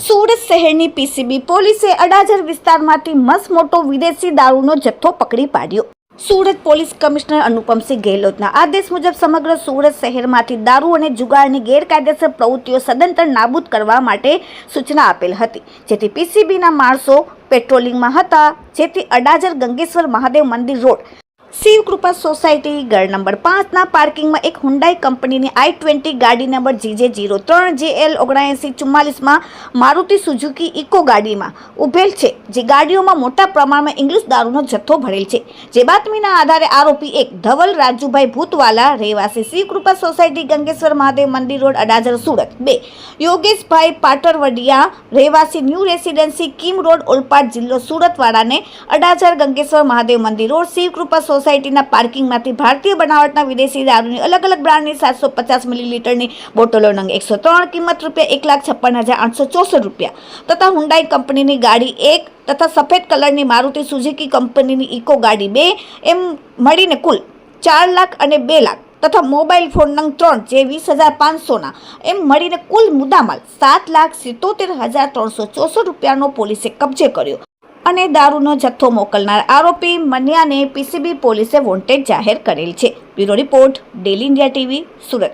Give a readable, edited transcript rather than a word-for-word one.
સુરત શહેરની પીસીબી પોલીસે અડાજણ વિસ્તારમાંથી મસમોટો વિદેશી દારૂનો જથ્થો પકડી પાડ્યો। સુરત પોલીસ કમિશનર અનુપમસિંહ ગેહલોતના આદેશ મુજબ સમગ્ર સુરત શહેરમાંથી દારૂ અને જુગારની ગેરકાયદેસર પ્રવૃત્તિઓ સદંતર નાબૂદ કરવા માટે સૂચના આપેલ હતી, જેથી પીસીબીના માણસો પેટ્રોલિંગમાં હતા, જેથી અડાજણ ગંગેશ્વર મહાદેવ મંદિર રોડ શિવ કૃપા સોસાયટી ગળ નંબર 5 ના પાર્કિંગમાં એક હુન્ડાઈ કંપનીની i20 ગાડી નંબર GJ03JL 7944 માં મારુતિ સુઝુકી ઇકો ગાડીમાં ઉભેલ છે, જે ગાડીઓમાં મોટા પ્રમાણમાં ઇંગ્લિશ દારૂનો જથ્થો ભરેલ છે। જે બાતમીના આધારે આરોપી 1 ધવલ રાજુભાઈ ભૂતવાલા રહેવાસી શિવ કૃપા સોસાયટી ગંગેશ્વર મહાદેવ મંદિર રોડ અડાજણ સુરત, 2 યોગેશભાઈ પાટરવડિયા રહેવાસી new residency Kim road Olpad જિલ્લો સુરત વાળાને અડાજણ ગંગેશ્વર મહાદેવ મંદિર રોડ શિવ કૃપા સોસાયટીના પાર્કિંગમાંથી ભારતીય બનાવટના વિદેશી દારૂની અલગ અલગ બ્રાન્ડની 750 મિલીલીટરની બોટલો નંગ 103 કિંમત ₹1,56,864 તથા હુન્ડાઈ કંપનીની ગાડી 1 તથા સફેદ કલરની મારુતિ સુઝુકી કંપનીની ઇકો ગાડી 2 એમ મળીને કુલ 4 લાખ અને 2 લાખ તથા મોબાઈલ ફોન નંગ 3 જે 20,500ના એમ મળીને કુલ મુદ્દામાલ ₹7,77,364નો પોલીસે કબજે કર્યો અને દારૂનો જથ્થો મોકલનાર આરોપી મન્યાને પીસીબી પોલીસે વોન્ટેડ જાહેર કરેલ છે। Bureau report, daily India TV, Surat.